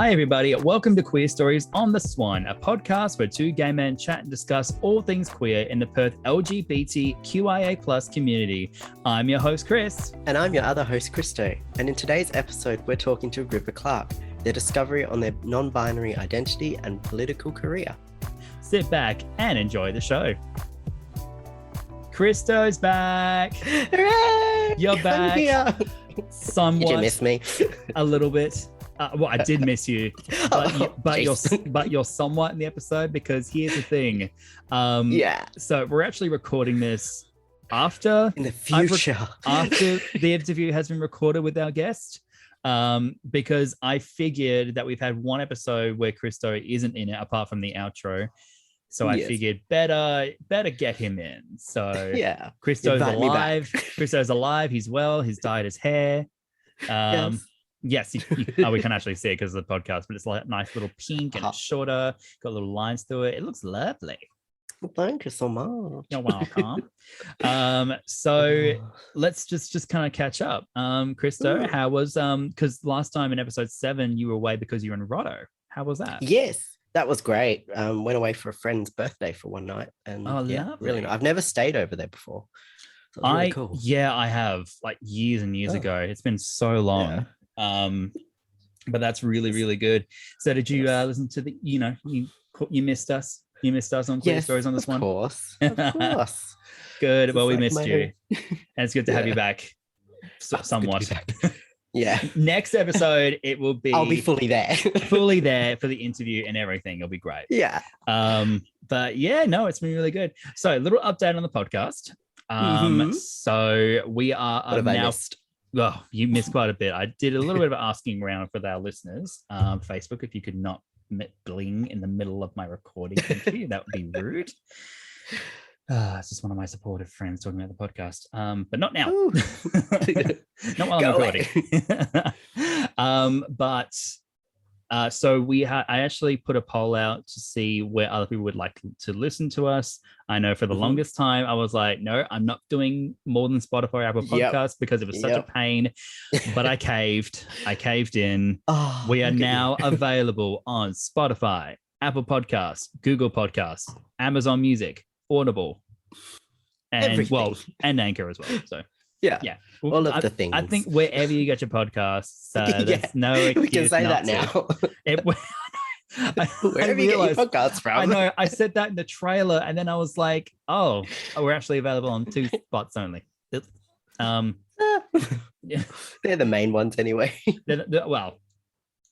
Hi, everybody. Welcome to Queer Stories on the Swan, a podcast where two gay men chat and discuss all things queer in the Perth LGBTQIA+ community. I'm your host, Chris. And I'm your other host, Christo. And in today's episode, we're talking to River Clarke, their discovery on their non-binary identity and political career. Sit back and enjoy the show. Christo's back. Hooray! You're back. Here. Somewhat. Did you miss me? A little bit. Well, I did miss you, but you're somewhat in the episode, because here's the thing. So we're actually recording this after in the future, after the interview has been recorded with our guest, because I figured that we've had one episode where Christo isn't in it apart from the outro. So I figured better get him in. So yeah, Christo's alive. Christo's alive. He's well. He's dyed his hair. Yes, we can actually see it because of the podcast, but it's like a nice little pink and it's shorter, got little lines through it. It looks lovely. Well, thank you so much. You're welcome. So let's just kind of catch up. Christo, how was because last time in episode 7 you were away because you were in Roto. How was that? Yes, that was great. Went away for a friend's birthday for one night, and lovely. Really nice. I've never stayed over there before. So it was really cool. I have, like, years and years ago. It's been so long. But that's really good. So did you listen to the, you missed us on Queer Stories on this one? Of course. Good. Well, we missed you, and it's good to have you back. Somewhat. Yeah. Next episode, it will be. I'll be fully there for the interview and everything. It'll be great. Yeah. But yeah, no, it's been really good. So a little update on the podcast. So we are now. Oh, you missed quite a bit. I did a little bit of asking around for our listeners. Facebook, if you could not bling in the middle of my recording, thank you. That would be rude. It's just one of my supportive friends talking about the podcast. But not now. Not while I'm recording. So I actually put a poll out to see where other people would like to listen to us. I know for the longest time I was like, no, I'm not doing more than Spotify or Apple Podcasts because it was such a pain. But I caved in. We are now available on Spotify, Apple Podcasts, Google Podcasts, Amazon Music, Audible, and and Anchor as well. So yeah. All of the things. I think wherever you get your podcasts, there's no excuse. We can say that now. Wherever you get your podcasts from. I know. I said that in the trailer, and then I was like, "Oh, we're actually available on 2 spots only." They're the main ones anyway. Well,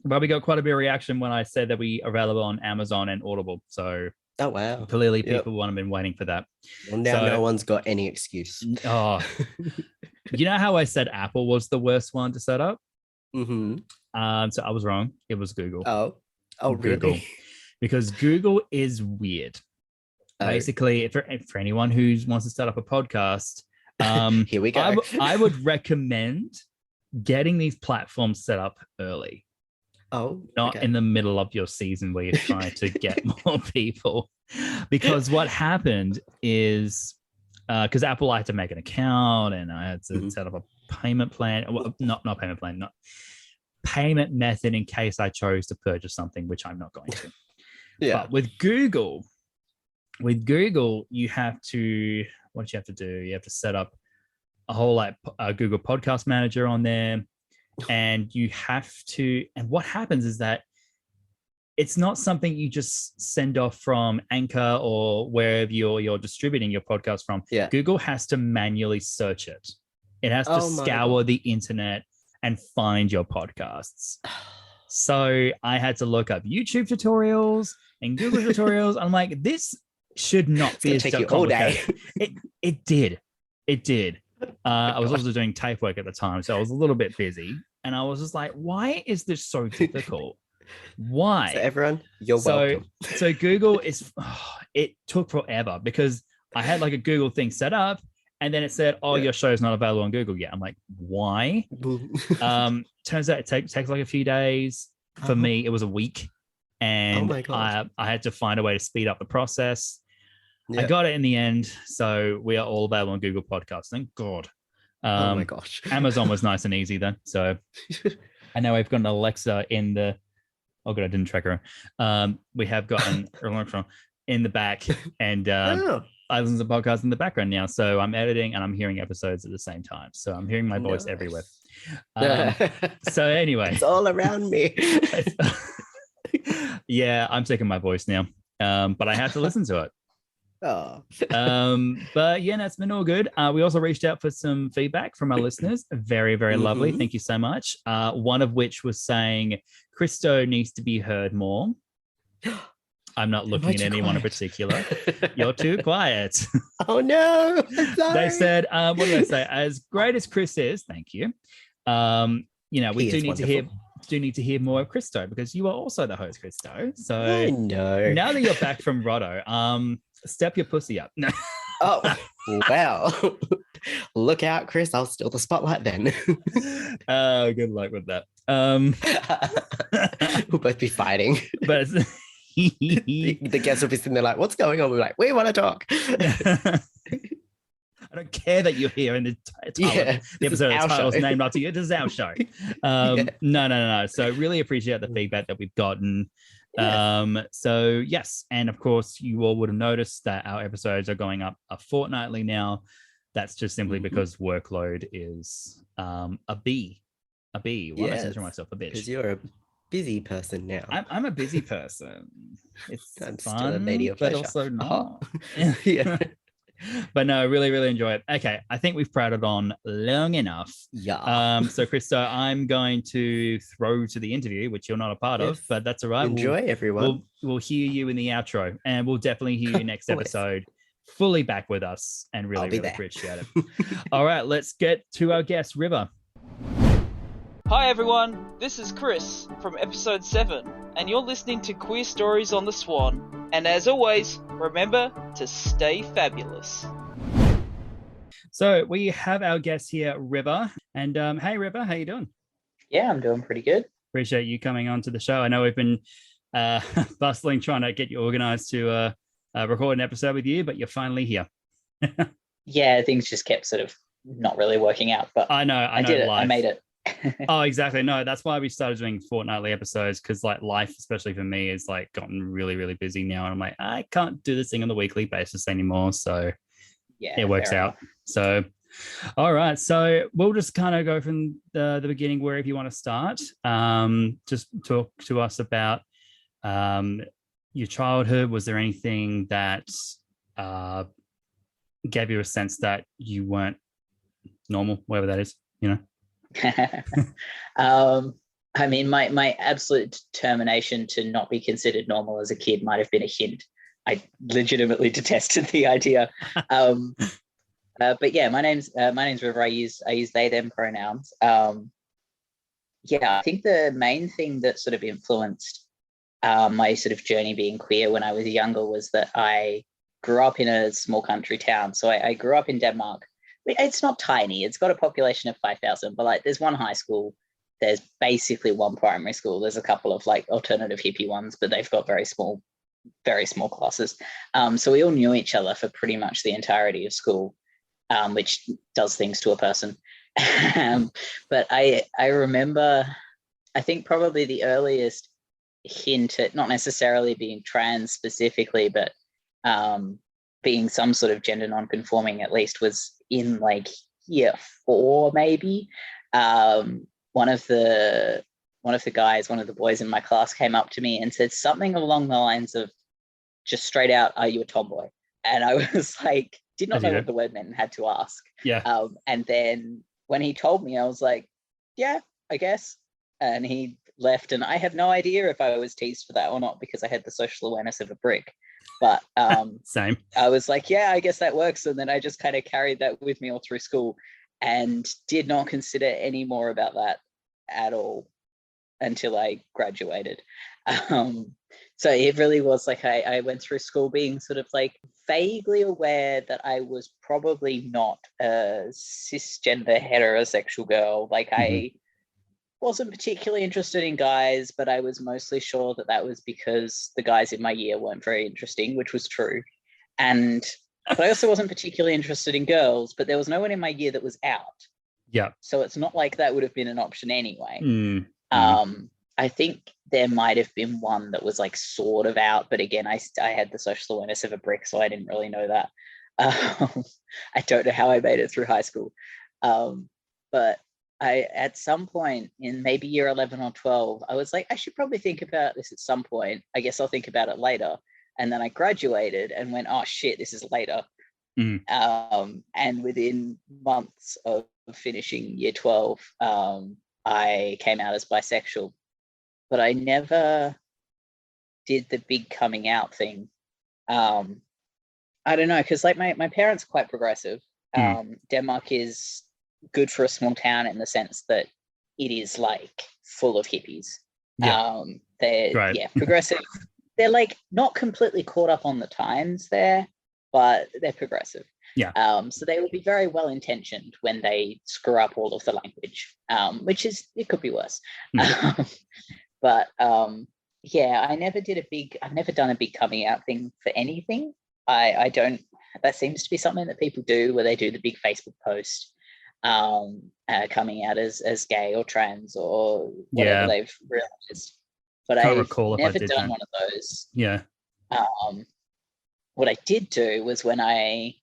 we got quite a bit of reaction when I said that we are available on Amazon and Audible. So. Oh, wow. Clearly people have been waiting for that. Well, now no one's got any excuse. You know how I said Apple was the worst one to set up? So I was wrong. It was Google. Oh, Google. Really? Because Google is weird. Basically, for anyone who wants to start up a podcast, here we go. I would recommend getting these platforms set up early. Not in the middle of your season where you're trying to get more people. Because what happened is, because Apple, I had to make an account and I had to set up a payment plan. Well, not payment plan, not payment method in case I chose to purchase something, which I'm not going to. But with Google, you have to, what do you have to do? You have to set up a whole Google Podcast Manager on there. And you have to, and what happens is that it's not something you just send off from Anchor or wherever you're distributing your podcast from. Google has to manually search it. It has to scour the internet and find your podcasts. So I had to look up YouTube tutorials and Google tutorials. I'm like, this should not be as complicated. All day. It did. I was also doing tape work at the time, so I was a little bit busy. And I was just like, why is this so difficult? Why? So everyone, you're welcome. So Google it took forever because I had like a Google thing set up and then it said, your show is not available on Google yet. I'm like, why? Turns out it takes like a few days. For me, it was a week. And I had to find a way to speed up the process. I got it in the end. So we are all available on Google Podcasts. Thank God. Oh my gosh. Amazon was nice and easy then. So I know I've got an Alexa in the Oh, good, I didn't track her. We have got an electron in the back, and I listen to podcasts in the background now. So I'm editing and I'm hearing episodes at the same time. So I'm hearing my voice everywhere. So anyway, it's all around me. Yeah, I'm taking my voice now, but I have to listen to it. Oh. But yeah, no, it's been all good. We also reached out for some feedback from our listeners. Very, very lovely. Thank you so much. One of which was saying Christo needs to be heard more. I'm not looking at anyone in particular. You're too quiet. Oh no. They said, what did they say? As great as Chris is, thank you. We do need to hear more of Christo, because you are also the host, Christo. So I know. Now that you're back from Rotto, step your pussy up. No. Oh, wow. Look out, Chris. I'll steal the spotlight then. Oh, good luck with that. We'll both be fighting. But the guests will be sitting there like, what's going on? We're like, we want to talk. I don't care that you're here in the title. The episode of title's named after you. This is our show. No. So really appreciate the feedback that we've gotten. So yes, and of course you all would have noticed that our episodes are going up fortnightly now. That's just simply because workload is a B. Why am I censoring myself a bitch? Because you're a busy person now. I'm a busy person. It's I'm fun, still a lady of pleasure. but also not. Yeah. But no, really, really enjoy it. Okay, I think we've prattled on long enough. Yeah. So Christo, I'm going to throw to the interview, which you're not a part of, but that's all right. Enjoy, everyone. We'll hear you in the outro, and we'll definitely hear you next episode. Fully back with us, and really appreciate it. All right, let's get to our guest, River. Hi everyone, this is Chris from episode 7, and you're listening to Queer Stories on the Swan. And as always, remember to stay fabulous. So we have our guest here, River. And hey, River, how you doing? Yeah, I'm doing pretty good. Appreciate you coming on to the show. I know we've been bustling trying to get you organized to record an episode with you, but you're finally here. Yeah, things just kept sort of not really working out, but I did it. I made it. Oh, exactly. No, that's why we started doing fortnightly episodes, because like life, especially for me, is like gotten really, really busy now. And I'm like, I can't do this thing on the weekly basis anymore. So yeah, it works out. So, all right. So we'll just kind of go from the beginning, wherever you want to start. Just talk to us about your childhood. Was there anything that gave you a sense that you weren't normal, whatever that is, you know? I mean, my absolute determination to not be considered normal as a kid might have been a hint. I legitimately detested the idea. But yeah, my name's River. I use they them pronouns. Yeah, I think the main thing that sort of influenced my sort of journey being queer when I was younger was that I grew up in a small country town. So I grew up in Denmark. It's not tiny. It's got a population of 5,000, but like there's one high school. There's basically one primary school. There's a couple of like alternative hippie ones, but they've got very small classes. So we all knew each other for pretty much the entirety of school, which does things to a person. But I remember, I think probably the earliest hint at not necessarily being trans specifically, but being some sort of gender non-conforming at least was in like year 4 maybe. One of the boys in my class came up to me and said something along the lines of just straight out, "Are you a tomboy?" And I was like, did not know what the word meant and had to ask. Yeah. And then when he told me, I was like, yeah, I guess. And he left, and I have no idea if I was teased for that or not, because I had the social awareness of a brick. But same. I was like, yeah, I guess that works. And then I just kind of carried that with me all through school and did not consider any more about that at all until I graduated. So it really was like I went through school being sort of like vaguely aware that I was probably not a cisgender heterosexual girl. Like I wasn't particularly interested in guys, but I was mostly sure that that was because the guys in my year weren't very interesting, which was true. But I also wasn't particularly interested in girls, but there was no one in my year that was out. Yeah. So it's not like that would have been an option anyway. I think there might have been one that was like sort of out, but again, I had the social awareness of a brick, so I didn't really know that. I don't know how I made it through high school, but I, at some point in maybe year 11 or 12, I was like, I should probably think about this at some point. I guess I'll think about it later. And then I graduated and went, oh shit, this is later. And within months of finishing year 12, I came out as bisexual, but I never did the big coming out thing. I don't know, because like my parents are quite progressive. Denmark is good for a small town in the sense that it is like full of hippies. They're progressive. They're like not completely caught up on the times there, but they're progressive. So they will be very well intentioned when they screw up all of the language, which is, it could be worse. But I've never done a big coming out thing for anything. I don't, that seems to be something that people do, where they do the big Facebook post coming out as gay or trans or whatever they've realized. But I've never done one of those. What I did do was, when I,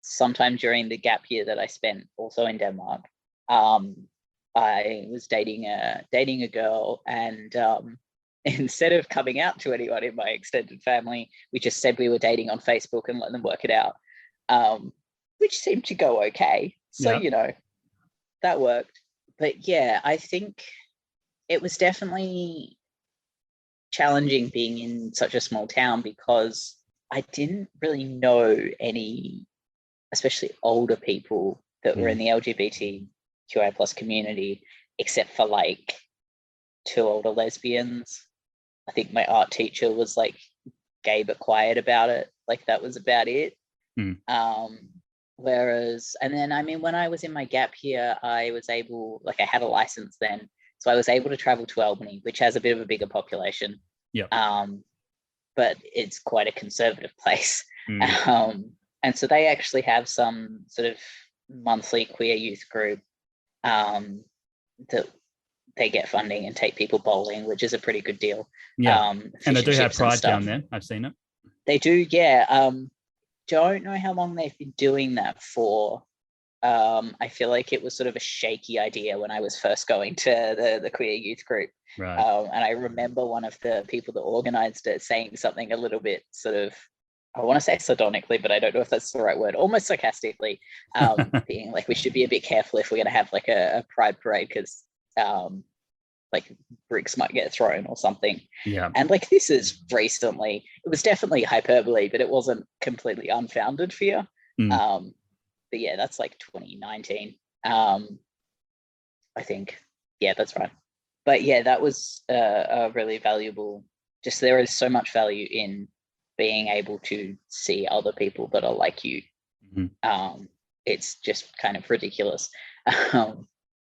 sometime during the gap year that I spent also in Denmark, I was dating a girl, and instead of coming out to anyone in my extended family, we just said we were dating on Facebook and let them work it out, which seemed to go okay. So, you know, that worked. But yeah, I think it was definitely challenging being in such a small town, because I didn't really know any, especially older people that were in the LGBTQI plus community, except for like 2 older lesbians. I think my art teacher was like gay but quiet about it. Like that was about it. Whereas, and then, I mean, when I was in my gap year, I was able, like I had a license then, so I was able to travel to Albany, which has a bit of a bigger population. But it's quite a conservative place. And so they actually have some sort of monthly queer youth group that they get funding and take people bowling, which is a pretty good deal. And they do have Pride down there. I've seen it. They do, don't know how long they've been doing that for. I feel like it was sort of a shaky idea when I was first going to the queer youth group. Right. And I remember one of the people that organized it saying something a little bit sort of, I want to say sardonically, but I don't know if that's the right word, almost sarcastically, being like, we should be a bit careful if we're going to have like a pride parade, because like bricks might get thrown or something. And like, this is recently, it was definitely hyperbole, but it wasn't completely unfounded fear. But yeah, that's like 2019. I think, that's right. But yeah, that was a really valuable, just there is so much value in being able to see other people that are like you. It's just kind of ridiculous.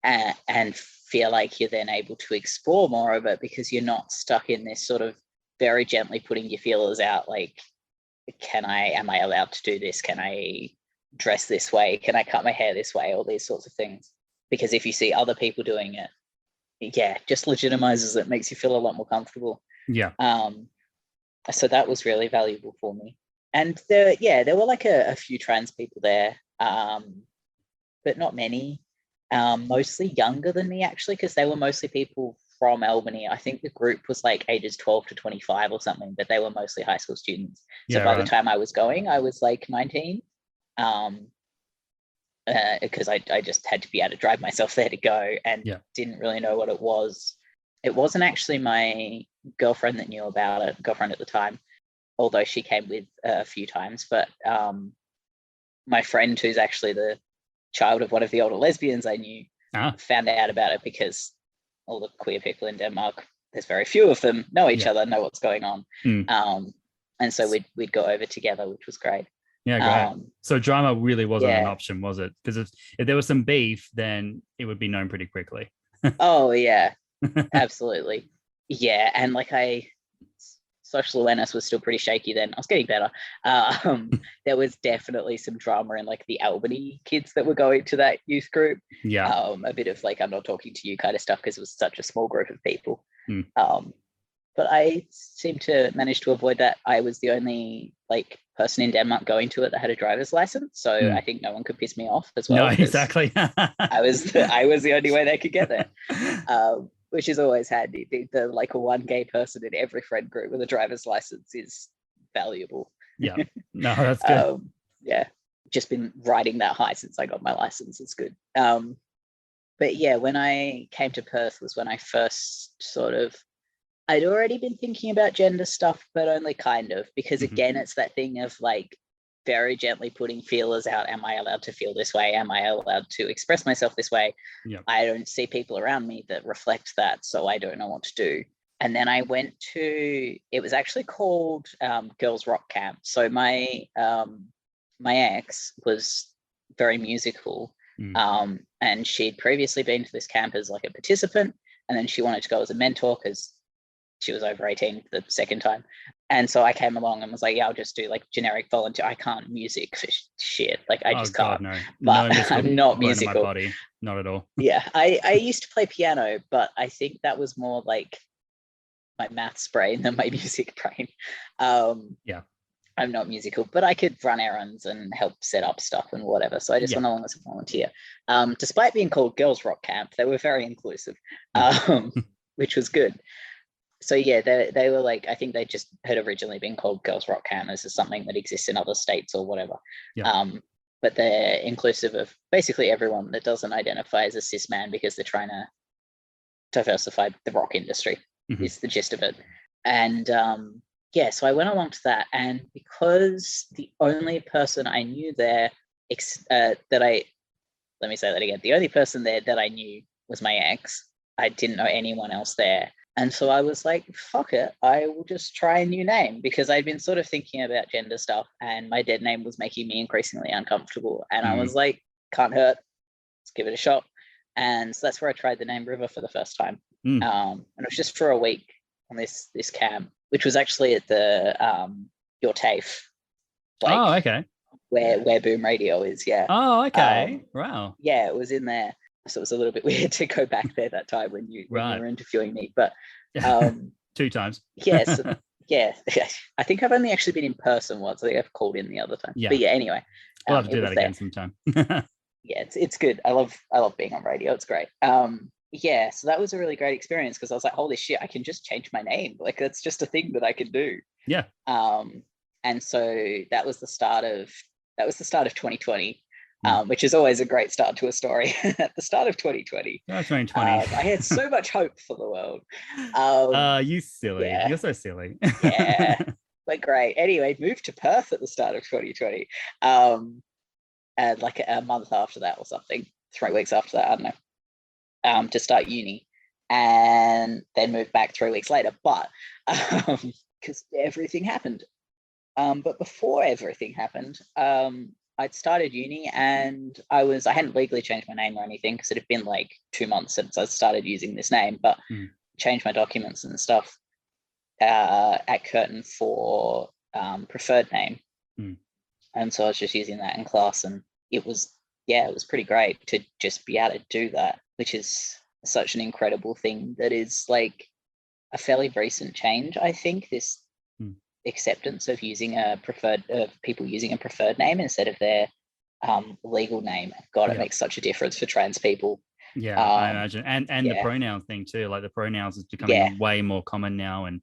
And feel like you're then able to explore more of it, because you're not stuck in this sort of very gently putting your feelers out, like, am I allowed to do this? Can I dress this way? Can I cut my hair this way? All these sorts of things. Because if you see other people doing it, just legitimizes it, makes you feel a lot more comfortable. So that was really valuable for me. And there were like a few trans people there, but not many. Mostly younger than me, actually, because they were mostly people from Albany. I think the group was like ages 12 to 25 or something, but they were mostly high school students. So by the time I was going, I was like 19. Because I just had to be able to drive myself there to go, and didn't really know what it was. It wasn't actually my girlfriend that knew about it, girlfriend at the time, although she came with a few times. But my friend, who's actually the child of one of the older lesbians I knew, found out about it, because all the queer people in Denmark, there's very few of them, know each other, know what's going on. And so we'd go over together, which was great. Great. So drama really wasn't an option, was it? Because if there was some beef, then it would be known pretty quickly. Oh yeah, absolutely. Yeah, and like social awareness was still pretty shaky then. I was getting better. There was definitely some drama in like the Albany kids that were going to that youth group. A bit of like, I'm not talking to you kind of stuff, because it was such a small group of people. but I seem to manage to avoid that. I was the only like person in Denmark going to it that had a driver's license, so I think no one could piss me off as well. No, exactly. I was the only way they could get there, which is always handy. The like one gay person in every friend group with a driver's license is valuable. Yeah, no, that's good. Yeah, just been riding that high since I got my license. It's good. But yeah, when I came to Perth was when I first I'd already been thinking about gender stuff, but only kind of, because again, it's that thing of like very gently putting feelers out. Am I allowed to feel this way? Am I allowed to express myself this way? Yep. I don't see people around me that reflect that, so I don't know what to do. And then I went to, it was actually called Girls Rock Camp. So my ex was very musical, and she'd previously been to this camp as like a participant, and then she wanted to go as a mentor because she was over 18 the second time. And so I came along and was like, yeah, I'll just do like generic volunteer. I can't music for shit. Like I just can't. No. But No I'm not musical. My body. Not at all. Yeah. I used to play piano, but I think that was more like my maths brain than my music brain. Yeah. I'm not musical, but I could run errands and help set up stuff and whatever. So I just went along as a volunteer. Despite being called Girls Rock Camp, they were very inclusive, which was good. So yeah, they were like, I think they just had originally been called Girls Rock Camp. This is something that exists in other states or whatever. Yeah. But they're inclusive of basically everyone that doesn't identify as a cis man, because they're trying to diversify the rock industry is the gist of it. And yeah, so I went along to that, and because the only person I knew there let me say that again. The only person there that I knew was my ex. I didn't know anyone else there. And so I was like, fuck it, I will just try a new name, because I'd been sort of thinking about gender stuff and my dead name was making me increasingly uncomfortable. And I was like, can't hurt, let's give it a shot. And so that's where I tried the name River for the first time. And it was just for a week on this camp, which was actually at the Your TAFE. Like, okay. Where Boom Radio is, yeah. Oh, okay. Wow. Yeah, it was in there. So it was a little bit weird to go back there that time when you were interviewing me. But 2 times. Yes. Yeah. I think I've only actually been in person once. I think I've called in the other time. Yeah. But yeah, anyway. We'll have to do that again sometime. Yeah, it's good. I love being on radio. It's great. Yeah, so that was a really great experience, because I was like, holy shit, I can just change my name. Like, that's just a thing that I can do. Yeah. And so that was the start of 2020. Which is always a great start to a story. At the start of 2020. Oh, 2020. I had so much hope for the world. You silly. Yeah. You're so silly. Yeah, but great. Anyway, moved to Perth at the start of 2020. And like a month after that or something, 3 weeks after that, I don't know, to start uni. And then moved back 3 weeks later. But because everything happened. But before everything happened, I'd started uni, and I hadn't legally changed my name or anything, because it had been like 2 months since I started using this name, but changed my documents and stuff at Curtin for preferred name. And so I was just using that in class, and it was pretty great to just be able to do that, which is such an incredible thing that is like a fairly recent change, I think, this acceptance of people using a preferred name instead of their legal name. God, it makes such a difference for trans people. Yeah, I imagine. And the pronoun thing too. Like the pronouns is becoming way more common now, and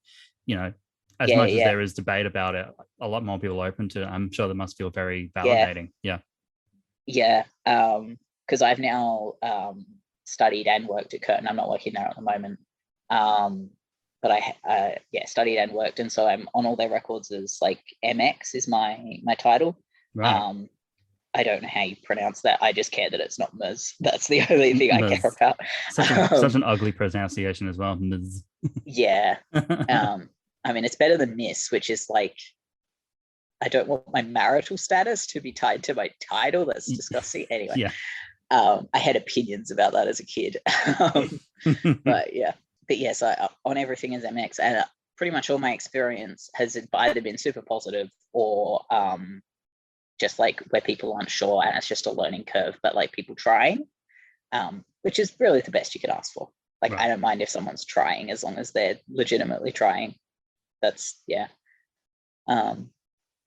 as much as there is debate about it, a lot more people are open to it. I'm sure that must feel very validating. Yeah. Because I've now studied and worked at Curtin. I'm not working there at the moment. But I studied and worked, and so I'm on all their records as like MX is my title. Right. I don't know how you pronounce that. I just care that it's not Ms. That's the only thing I care about. Such an ugly pronunciation as well. Ms. Yeah. I mean, it's better than Miss, which is like, I don't want my marital status to be tied to my title. That's disgusting. Anyway. Yeah. I had opinions about that as a kid. But yeah. But yes, on everything as MX, and pretty much all my experience has either been super positive or just like where people aren't sure, and it's just a learning curve, but like people trying, which is really the best you could ask for. Like, Right. I don't mind if someone's trying as long as they're legitimately trying. That's, yeah.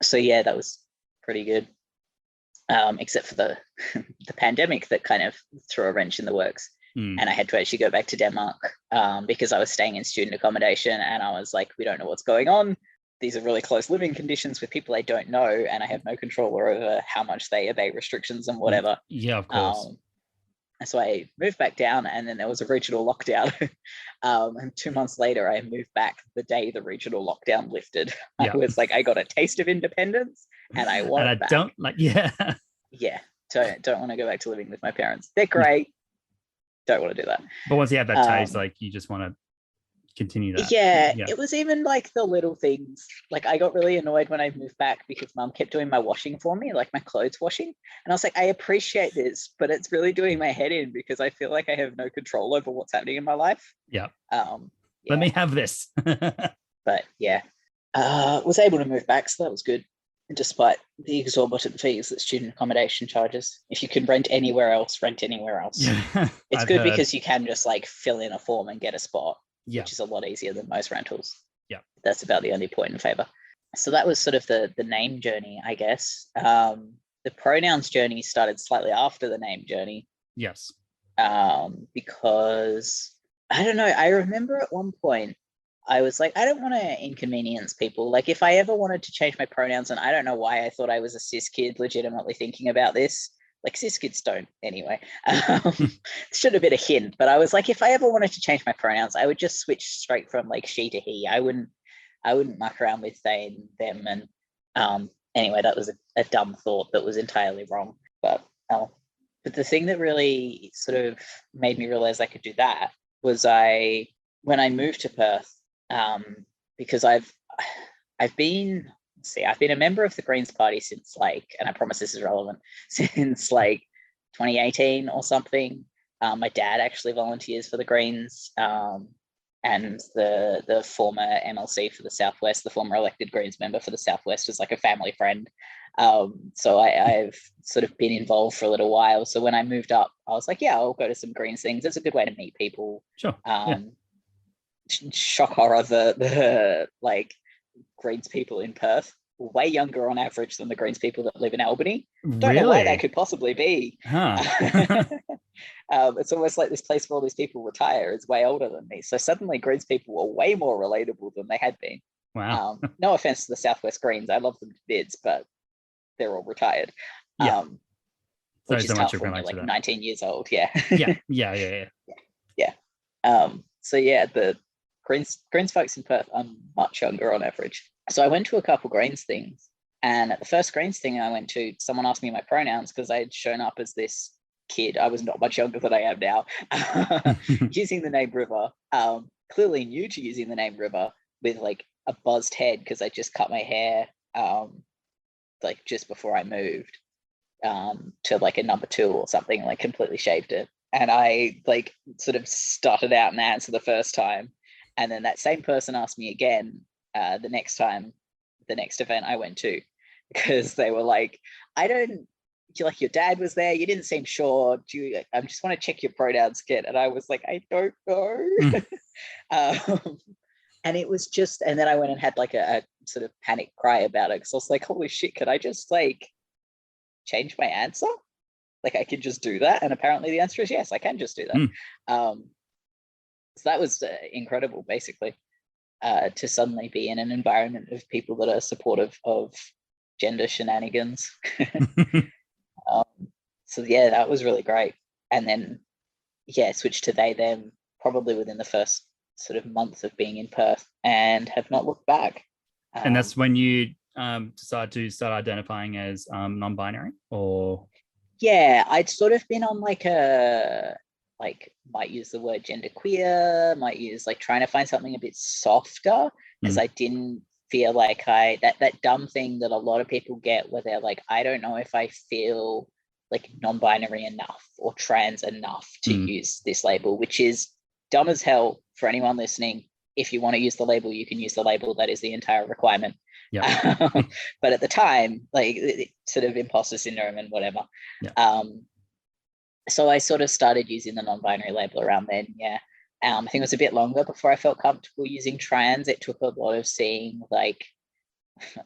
So yeah, that was pretty good. Except for the pandemic that kind of threw a wrench in the works. And I had to actually go back to Denmark because I was staying in student accommodation, and I was like, we don't know what's going on. These are really close living conditions with people I don't know, and I have no control over how much they obey restrictions and whatever. Yeah, of course. And so I moved back down, and then there was a regional lockdown. And 2 months later, I moved back the day the regional lockdown lifted. Yeah. I was like, I got a taste of independence, and I want it back. Don't like, yeah. Yeah, don't want to go back to living with my parents. They're great. Don't want to do that. But once you have that taste, like, you just want to continue that. Yeah, it was even like the little things. Like, I got really annoyed when I moved back because Mum kept doing my washing for me, like my clothes washing. And I was like, I appreciate this, but it's really doing my head in because I feel like I have no control over what's happening in my life. Yeah. Yeah. Let me have this. But yeah, was able to move back, so that was good. Despite the exorbitant fees that student accommodation charges. If you can rent anywhere else, rent anywhere else. Yeah, it's good because you can just like fill in a form and get a spot, which is a lot easier than most rentals. Yeah. That's about the only point in favor. So that was sort of the name journey, I guess. The pronouns journey started slightly after the name journey. Yes. Because I don't know, I remember at one point I was like, I don't want to inconvenience people. Like, if I ever wanted to change my pronouns, and I don't know why I thought I was a cis kid legitimately thinking about this. Like, cis kids don't anyway. Should have been a hint, but I was like, if I ever wanted to change my pronouns, I would just switch straight from like she to he. I wouldn't muck around with they and them. And anyway, that was a dumb thought that was entirely wrong. But the thing that really sort of made me realize I could do that was when I moved to Perth. Because I've been a member of the Greens Party since like, and I promise this is relevant, since like 2018 or something. My dad actually volunteers for the Greens, and the former MLC for the Southwest, the former elected Greens member for the Southwest, is like a family friend. So I've sort of been involved for a little while. So when I moved up, I was like, yeah, I'll go to some Greens things. It's a good way to meet people. Sure. Shock horror, the like Greens people in Perth way younger on average than the Greens people that live in Albany. Don't know why that could possibly be. It's almost like this place where all these people retire is way older than me. So suddenly Greens people were way more relatable than they had been. Wow. No offense to the Southwest Greens, I love them to bits, but they're all retired. Yeah. Which is tough when you're like 19 years old. Yeah. Yeah. So yeah, the Greens folks in Perth are much younger on average. So I went to a couple Greens things, and at the first Greens thing I went to, someone asked me my pronouns because I had shown up as this kid. I was not much younger than I am now, using the name River, clearly new to using the name River, with like a buzzed head because I just cut my hair like just before I moved to like a number 2 or something, like completely shaved it. And I like sort of started out an answer the first time. And then that same person asked me again the next event I went to, because they were like, like your dad was there, you didn't seem sure. I just want to check your pronouns again. And I was like, I don't know. And it was just, and then I went and had like a sort of panic cry about it. Cause I was like, holy shit, could I just like change my answer? Like I could just do that. And apparently the answer is yes, I can just do that. So that was incredible, basically, to suddenly be in an environment of people that are supportive of gender shenanigans. So yeah, that was really great. And then, yeah, switched to they, them probably within the first sort of month of being in Perth, and have not looked back. And that's when you decided to start identifying as non-binary, or? Yeah, I'd sort of been on like might use the word genderqueer, might use like trying to find something a bit softer, because I didn't feel like that dumb thing that a lot of people get where they're like, I don't know if I feel like non-binary enough or trans enough to use this label, which is dumb as hell for anyone listening. If you want to use the label, you can use the label. That is the entire requirement. Yeah. But at the time, like sort of imposter syndrome and whatever. Yeah. So I sort of started using the non-binary label around then, yeah. I think it was a bit longer before I felt comfortable using trans. It took a lot of seeing, like,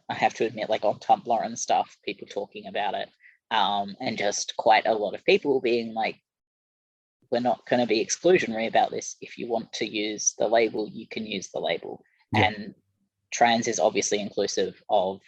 I have to admit, like on Tumblr and stuff, people talking about it, and just quite a lot of people being like, we're not going to be exclusionary about this. If you want to use the label, you can use the label. Yeah. And trans is obviously inclusive of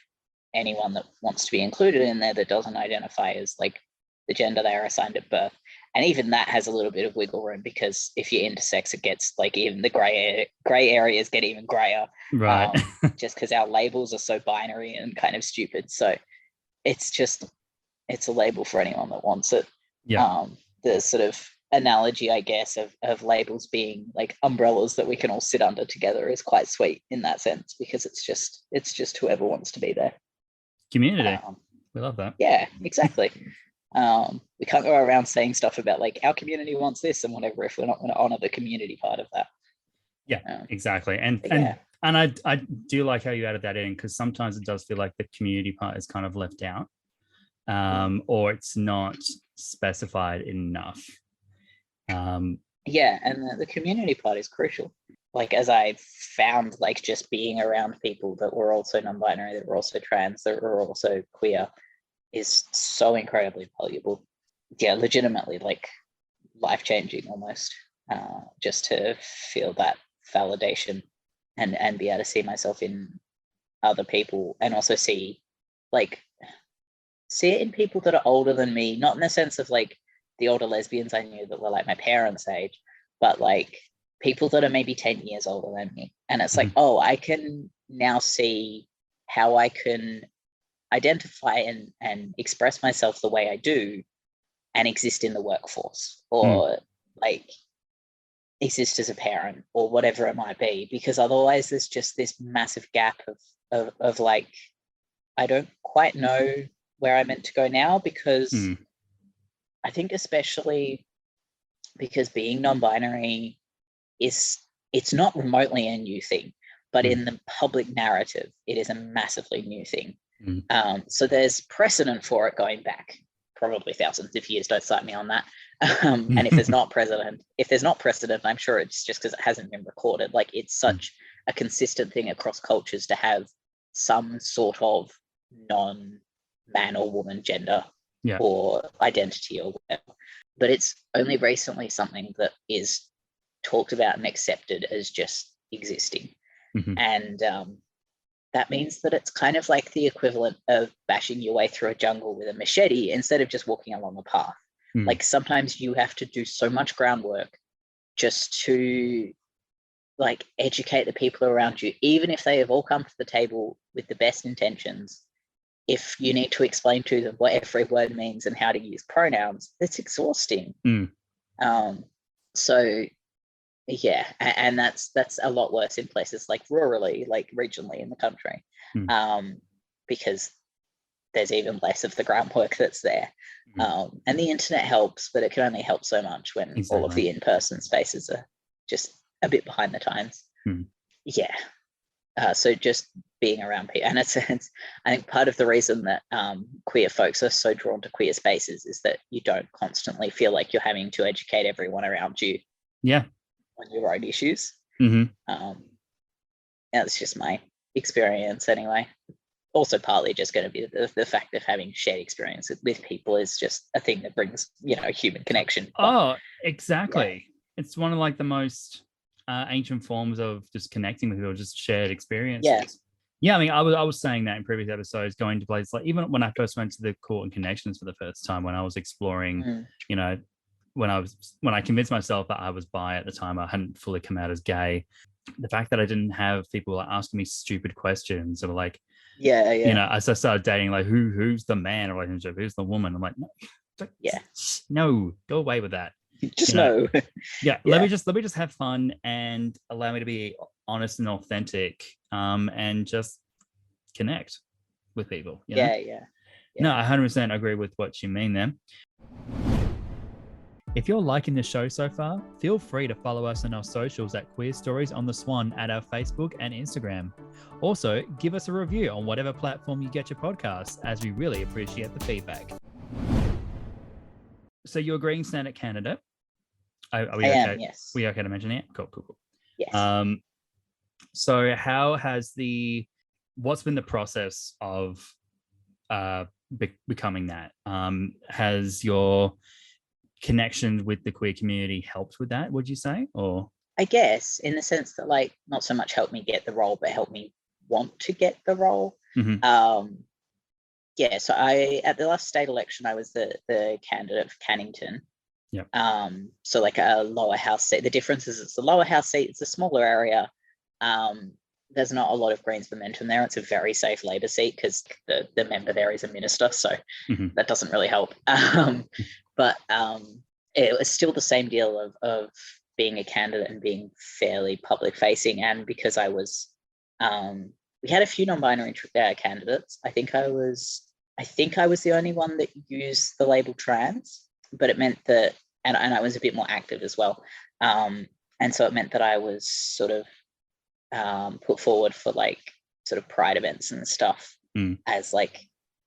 anyone that wants to be included in there that doesn't identify as like the gender they are assigned at birth. And even that has a little bit of wiggle room, because if you're intersex, it gets like, even the gray areas get even grayer, right? Just because our labels are so binary and kind of stupid. So it's a label for anyone that wants it. Yeah. The sort of analogy, I guess, of labels being like umbrellas that we can all sit under together is quite sweet in that sense, because it's just whoever wants to be there. Community. We love that. Yeah, exactly. We can't go around saying stuff about like our community wants this and whatever if we're not going to honor the community part of that. Yeah, exactly. And I do like how you added that in, because sometimes it does feel like the community part is kind of left out, or it's not specified enough. Yeah, and the community part is crucial. Like, as I found, like, just being around people that were also non-binary, that were also trans, that were also queer, is so incredibly valuable. Yeah, legitimately, like, life-changing almost, just to feel that validation and be able to see myself in other people, and also see it in people that are older than me, not in the sense of like the older lesbians I knew that were like my parents' age, but like people that are maybe 10 years older than me. And it's like, oh, I can now see how I can identify and express myself the way I do and exist in the workforce, or like exist as a parent, or whatever it might be, because otherwise there's just this massive gap of like, I don't quite know where I'm meant to go now, because I think especially because being non-binary it's not remotely a new thing, but in the public narrative, it is a massively new thing. So there's precedent for it going back probably thousands of years. Don't cite me on that. And if there's not precedent, I'm sure it's just because it hasn't been recorded. Like, it's such a consistent thing across cultures to have some sort of non-man or woman gender or identity or whatever. But it's only recently something that is talked about and accepted as just existing. And that means that it's kind of like the equivalent of bashing your way through a jungle with a machete instead of just walking along a path. Like, sometimes you have to do so much groundwork just to like educate the people around you, even if they have all come to the table with the best intentions. If you need to explain to them what every word means and how to use pronouns, it's exhausting. So yeah, and that's a lot worse in places like rurally, like regionally in the country, because there's even less of the groundwork that's there. And the internet helps, but it can only help so much when all of the in-person spaces are just a bit behind the times. Yeah. So just being around people, and it's I think part of the reason that queer folks are so drawn to queer spaces is that you don't constantly feel like you're having to educate everyone around you on your own issues. That's just my experience anyway. Also partly just going to be the fact of having shared experience with people is just a thing that brings, human connection. Oh, exactly. It's one of like the most ancient forms of just connecting with people, just shared experiences. Yeah, I mean, I was saying that in previous episodes, going to places like, even when I first went to the Court and Connections for the first time, when I was exploring, when I convinced myself that I was bi at the time, I hadn't fully come out as gay. The fact that I didn't have people like asking me stupid questions, or like, as I started dating, like who's the man in a relationship, who's the woman? I'm like, no, go away with that. Just no. Let me just have fun and allow me to be honest and authentic, and just connect with people. You know? No, I 100% agree with what you mean there. If you're liking the show so far, feel free to follow us on our socials at Queer Stories on the Swan at our Facebook and Instagram. Also, give us a review on whatever platform you get your podcasts, as we really appreciate the feedback. So you're a green stand at Canada. Are we I okay? am, yes. We okay to mention it? Cool. Yes. So how has what's been the process of becoming that? Has your connection with the queer community helped with that, would you say? Or I guess in the sense that like not so much helped me get the role, but helped me want to get the role. Yeah, so at the last state election, I was the candidate for Cannington. Yeah. So like a lower house seat. The difference is it's a lower house seat, it's a smaller area. There's not a lot of Greens momentum there. It's a very safe Labor seat because the member there is a minister, so that doesn't really help. But it was still the same deal of being a candidate and being fairly public facing. And because I was, we had a few non-binary candidates. I think I was the only one that used the label trans, but it meant that, and I was a bit more active as well. And so it meant that I was sort of put forward for like sort of pride events and stuff as like,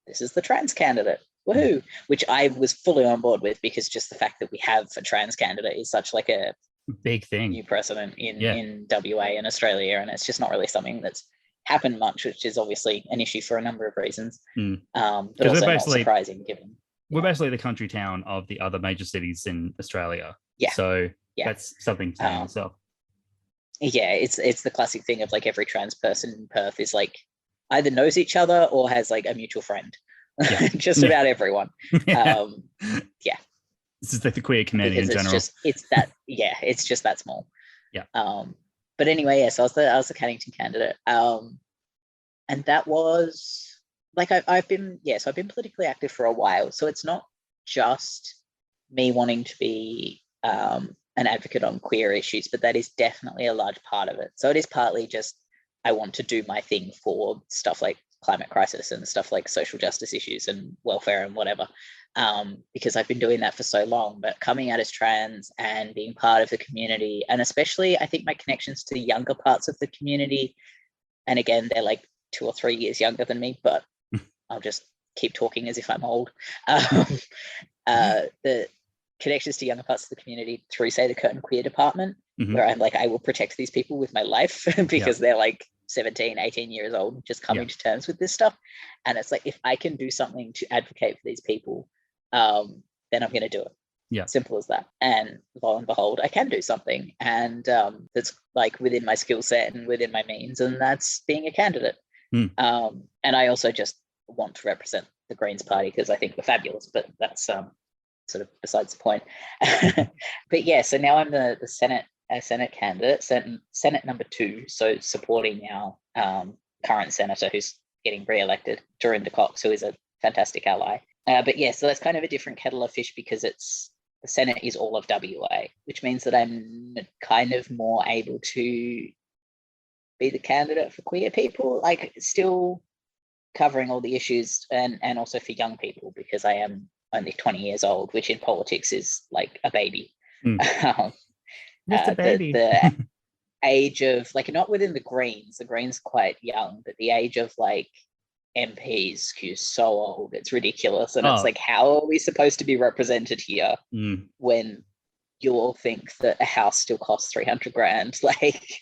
this is the trans candidate, woohoo, which I was fully on board with, because just the fact that we have a trans candidate is such like a big thing, new precedent in WA and Australia, and it's just not really something that's happened much, which is obviously an issue for a number of reasons. But also not surprising given we're basically the country town of the other major cities in Australia. Yeah. So that's something to say itself. Yeah, it's the classic thing of like every trans person in Perth is like either knows each other or has like a mutual friend. Just about everyone. Yeah. This is like the queer community in general. It's just that small. Yeah. But anyway, yes, I was the Cannington candidate. And that was like I've been politically active for a while. So it's not just me wanting to be an advocate on queer issues, but that is definitely a large part of it. So it is partly just I want to do my thing for stuff like climate crisis and stuff like social justice issues and welfare and whatever, because I've been doing that for so long. But coming out as trans and being part of the community, and especially I think my connections to younger parts of the community, and again, they're like 2 or 3 years younger than me, but I'll just keep talking as if I'm old. The connections to younger parts of the community through, say, the Curtin Queer Department, where I'm like, I will protect these people with my life because they're like 17, 18 years old, just coming to terms with this stuff. And it's like, if I can do something to advocate for these people, then I'm going to do it. Yeah. Simple as that. And lo and behold, I can do something. And that's like within my skill set and within my means. And that's being a candidate. And I also just want to represent the Greens Party because I think we're fabulous, but that's sort of besides the point. But yeah, so now I'm the Senate candidate, Senate number 2, so supporting our current senator who's getting re-elected, Dorinda Cox, who is a fantastic ally. But yeah, so that's kind of a different kettle of fish because the Senate is all of WA, which means that I'm kind of more able to be the candidate for queer people, like still covering all the issues and also for young people because I am only 20 years old, which in politics is like a baby. Just a baby. The age of like, not within the Greens quite young, but the age of like MPs who's so old, it's ridiculous. And it's like, how are we supposed to be represented here when you all think that a house still costs 300 grand? Like,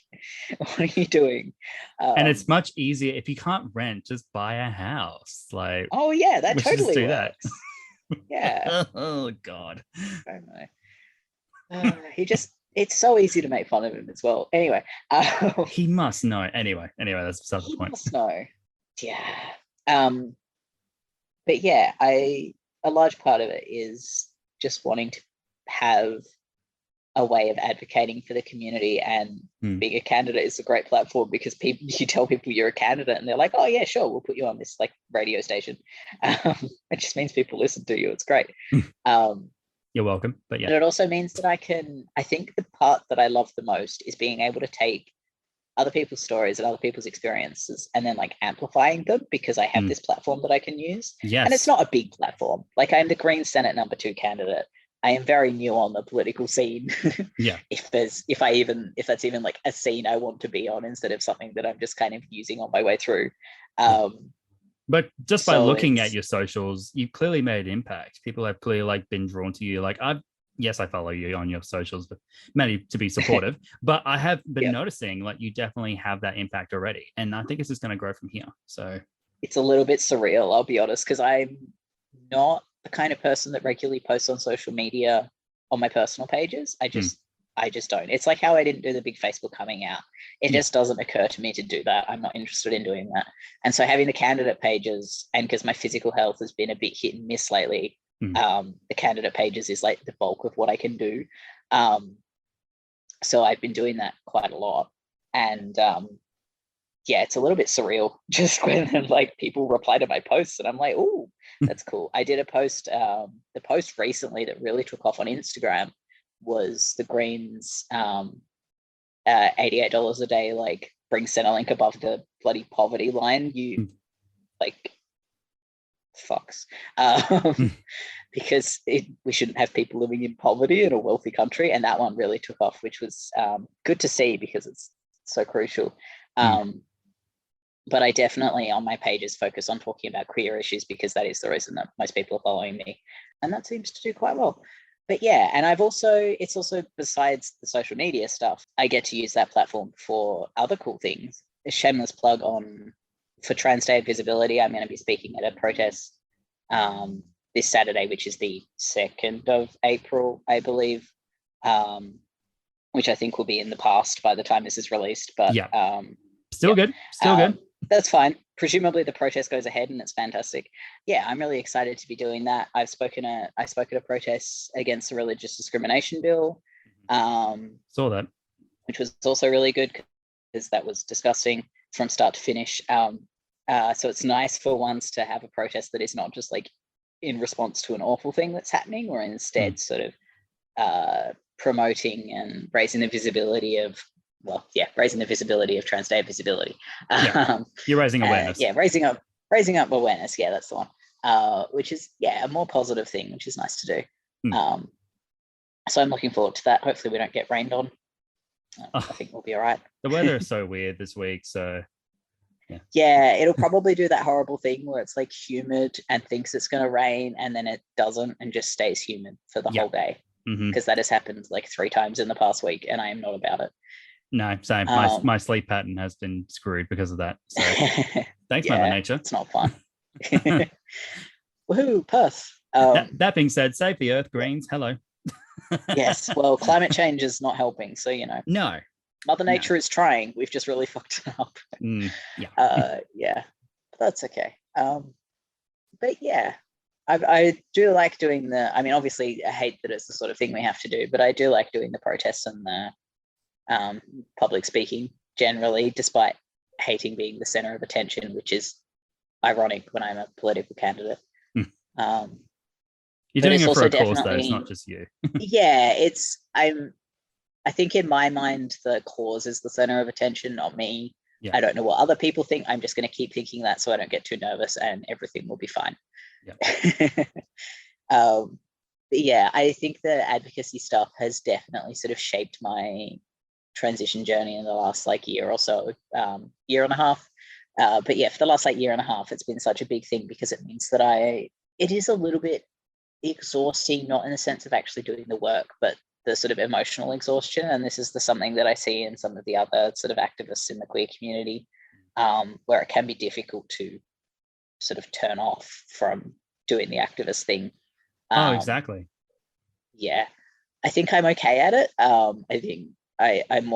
what are you doing? And it's much easier if you can't rent, just buy a house. Like, oh yeah, that totally do works. that. Yeah. Oh God. I don't know. It's so easy to make fun of him as well. Anyway. He must know. Anyway, that's beside the point. He must know. Yeah. But yeah, a large part of it is just wanting to have a way of advocating for the community, and being a candidate is a great platform because you tell people you're a candidate and they're like, oh yeah, sure, we'll put you on this like radio station. It just means people listen to you. It's great. You're welcome. But yeah, and it also means that I think the part that I love the most is being able to take other people's stories and other people's experiences and then like amplifying them because I have this platform that I can use. Yes. And it's not a big platform. Like I'm the Green Senate number 2 candidate. I am very new on the political scene. Yeah. If that's even like a scene I want to be on instead of something that I'm just kind of using on my way through. But just by looking at your socials, you've clearly made an impact. People have clearly like been drawn to you. Like yes, I follow you on your socials, but mainly to be supportive. But I have been noticing like you definitely have that impact already, and I think it's just going to grow from here. So it's a little bit surreal, I'll be honest, because I'm not the kind of person that regularly posts on social media on my personal pages. I just don't. It's like how I didn't do the big Facebook coming out. It just doesn't occur to me to do that. I'm not interested in doing that. And so having the candidate pages, and because my physical health has been a bit hit and miss lately, the candidate pages is like the bulk of what I can do. So I've been doing that quite a lot. And it's a little bit surreal just when like people reply to my posts and I'm like, oh, that's cool. I did a post, the post recently that really took off on Instagram was the Greens $88 a day, like bring Centrelink above the bloody poverty line. You like fucks. Because we shouldn't have people living in poverty in a wealthy country. And that one really took off, which was good to see because it's so crucial. But I definitely on my pages focus on talking about queer issues because that is the reason that most people are following me. And that seems to do quite well. But yeah, and it's also besides the social media stuff, I get to use that platform for other cool things. A shameless plug for Trans Day of Visibility. I'm going to be speaking at a protest this Saturday, which is the 2nd of April, I believe, which I think will be in the past by the time this is released. But still good. That's fine. Presumably the protest goes ahead and it's fantastic. Yeah, I'm really excited to be doing that. I spoke at a protest against the religious discrimination bill. Saw that. Which was also really good because that was disgusting from start to finish. So it's nice for once to have a protest that is not just like in response to an awful thing that's happening, or instead sort of promoting and raising the visibility of Trans Day of Visibility. You're raising awareness. Raising up awareness. Yeah, that's the one. Which is a more positive thing, which is nice to do. So I'm looking forward to that. Hopefully we don't get rained on. I think we'll be all right. The weather is so weird this week, so it'll probably do that horrible thing where it's like humid and thinks it's going to rain and then it doesn't and just stays humid for the whole day. Because that has happened like 3 times in the past week and I am not about it. No, same. My sleep pattern has been screwed because of that. So thanks, Mother Nature. It's not fun. Woohoo, Perth. That being said, save the Earth, Greens. Hello. Yes, well, climate change is not helping. So, No. Mother Nature is trying. We've just really fucked it up. But that's okay. But yeah, I do like doing obviously I hate that it's the sort of thing we have to do, but I do like doing the protests and the public speaking generally, despite hating being the center of attention, which is ironic when I'm a political candidate. You're doing it for a cause, though. It's not just you. I think in my mind, the cause is the center of attention, not me. Yeah. I don't know what other people think. I'm just going to keep thinking that so I don't get too nervous and everything will be fine. I think the advocacy stuff has definitely sort of shaped my transition journey in the last year or so, year and a half. For the last year and a half, it's been such a big thing because it means that it is a little bit exhausting, not in the sense of actually doing the work, but the sort of emotional exhaustion. And this is something that I see in some of the other sort of activists in the queer community, where it can be difficult to sort of turn off from doing the activist thing. Exactly. Yeah, I think I'm okay at it. I think I'm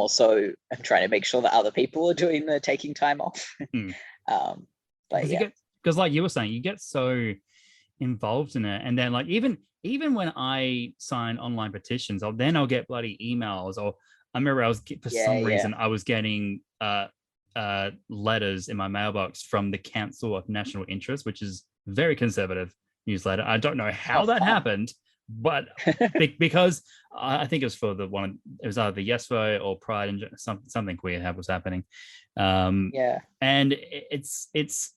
trying to make sure that other people are doing the taking time off. Because like you were saying, you get so involved in it, and then like even when I sign online petitions, I'll get bloody emails, or I remember I was getting letters in my mailbox from the Council of National Interest, which is very conservative newsletter. I don't know how that happened, but because I think it was for it was either the Yes Vote or Pride and something queer was happening. And it's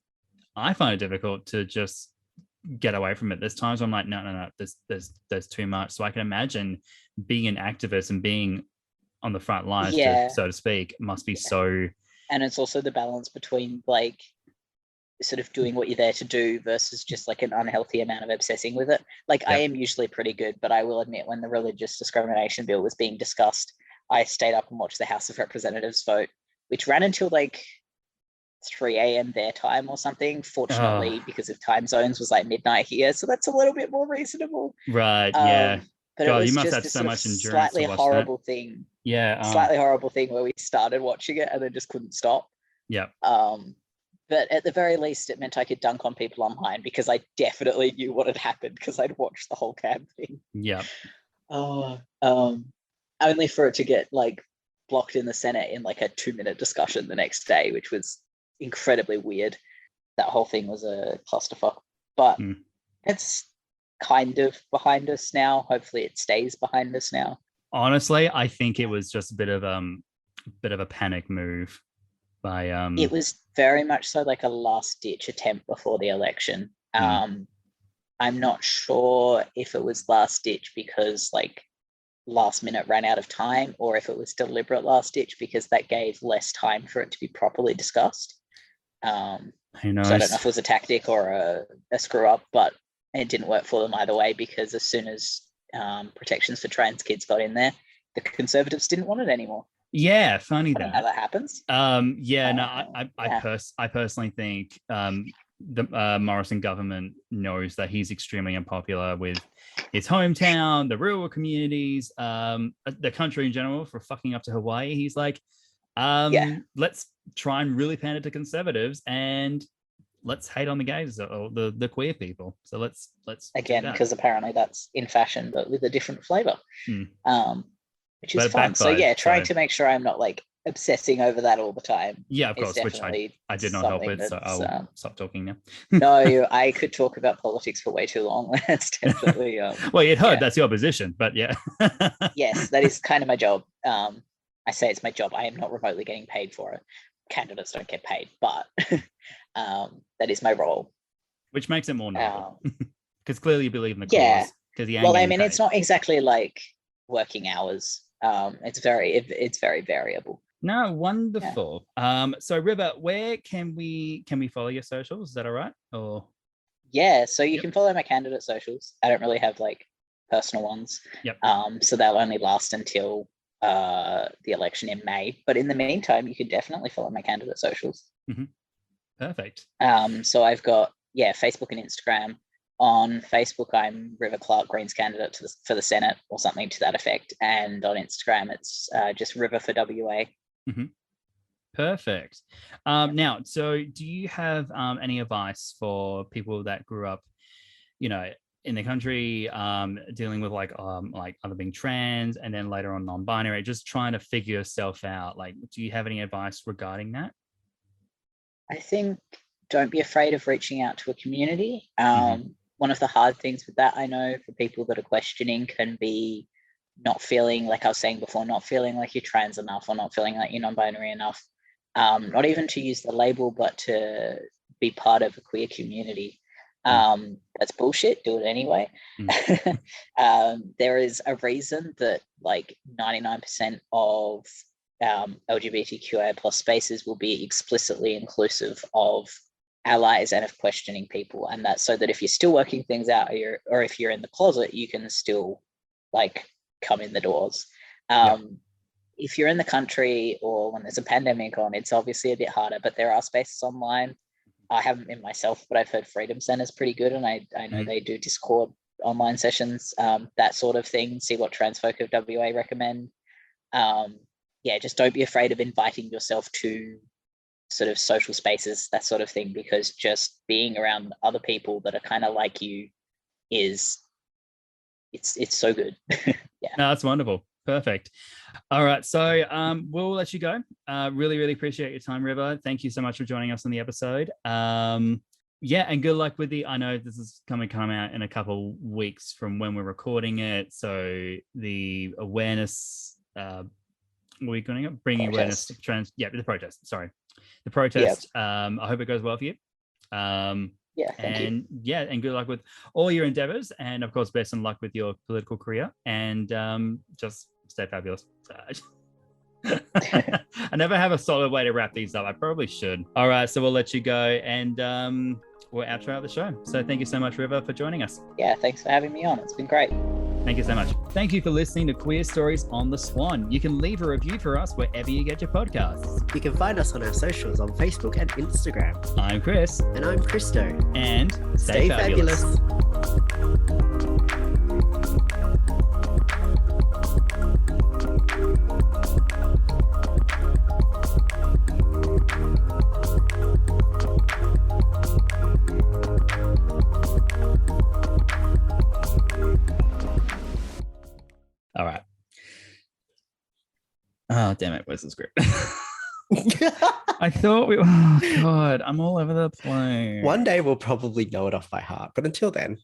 I find it difficult to just get away from it. There's times I'm like, no, there's too much. So I can imagine being an activist and being on the front lines, so to speak, must be so. And it's also the balance between sort of doing what you're there to do versus just like an unhealthy amount of obsessing with it. Like I am usually pretty good, but I will admit when the religious discrimination bill was being discussed, I stayed up and watched the House of Representatives vote, which ran until like 3 a.m. their time or something. Fortunately, because of time zones, was like midnight here, so that's a little bit more reasonable. Right. Yeah. But God, it was you must just have so much endurance slightly to watch horrible that. thing. Yeah. Slightly horrible thing where we started watching it and then just couldn't stop. Yeah. But at the very least, it meant I could dunk on people online because I definitely knew what had happened because I'd watched the whole cab thing. Yeah. Only for it to get like blocked in the Senate in like a 2-minute discussion the next day, which was incredibly weird. That whole thing was a clusterfuck. But it's kind of behind us now. Hopefully it stays behind us now. Honestly, I think it was just a bit of a panic move by It was very much so like a last ditch attempt before the election. I'm not sure if it was last ditch because like last minute ran out of time, or if it was deliberate last ditch because that gave less time for it to be properly discussed. Who knows? So I don't know if it was a tactic or a screw up, but it didn't work for them either way because as soon as protections for trans kids got in there, the Conservatives didn't want it anymore. Yeah, funny I don't know how that happens. I personally think the Morrison government knows that he's extremely unpopular with his hometown, the rural communities, the country in general for fucking up to Hawaii. He's like, let's try and really pander to conservatives and let's hate on the gays or the queer people. So let's again, because apparently that's in fashion, but with a different flavor. Which is fun. So yeah, trying to make sure I'm not like obsessing over that all the time. Yeah, of course, which I did not help with, so I'll stop talking now. No, I could talk about politics for way too long. That's definitely well, you'd heard that's your position, but yeah. Yes, that is kind of my job. I say it's my job. I am not remotely getting paid for it. Candidates don't get paid, but that is my role. Which makes it more noble. Because clearly you believe in the cause. Well, I mean, it's not exactly like working hours. It's very variable. No, wonderful. So River, where can we follow your socials? Is that all right? Or so you can follow my candidate socials. I don't really have like personal ones. So they'll only last until the election in May. But in the meantime, you can definitely follow my candidate socials. Perfect. So I've got Facebook and Instagram. On Facebook, I'm River Clarke, Greens candidate for the Senate or something to that effect. And on Instagram, it's just River for WA. Perfect. Now, so do you have any advice for people that grew up, in the country, dealing with like either being trans and then later on non-binary, just trying to figure yourself out? Like, do you have any advice regarding that? I think don't be afraid of reaching out to a community. One of the hard things with that, I know, for people that are questioning can be not feeling, like I was saying before, not feeling like you're trans enough or not feeling like you're non-binary enough. Not even to use the label, but to be part of a queer community. That's bullshit. Do it anyway. There is a reason that like 99% of LGBTQI plus spaces will be explicitly inclusive of allies and of questioning people, and that's so that if you're still working things out or if you're in the closet, you can still like come in the doors. If you're in the country or when there's a pandemic on, it's obviously a bit harder, but there are spaces online. I haven't been myself, but I've heard Freedom Center's pretty good, and I know they do Discord online sessions, that sort of thing. See what trans folk of WA recommend. Just don't be afraid of inviting yourself to sort of social spaces, that sort of thing, because just being around other people that are kind of like you it's so good. No, that's wonderful. Perfect. All right, so we'll let you go. Really appreciate your time, River. Thank you so much for joining us on the episode. And good luck with I know this is going to come out in a couple weeks from when we're recording it, so the awareness we're going to bring awareness to trans the protest. I hope it goes well for you. Thank you. And good luck with all your endeavors, and of course best in luck with your political career, and just stay fabulous. I never have a solid way to wrap these up. I probably should. All right, so we'll let you go, and we'll outro out the show. So thank you so much, River, for joining us. Yeah, thanks for having me on. It's been great. Thank you so much. Thank you for listening to Queer Stories on the Swan. You can leave a review for us wherever you get your podcasts. You can find us on our socials on Facebook and Instagram. I'm Chris. And I'm Christo. And stay fabulous. All right. Oh, damn it. Where's the script? I thought oh, God, I'm all over the place. One day we'll probably know it off by heart, but until then.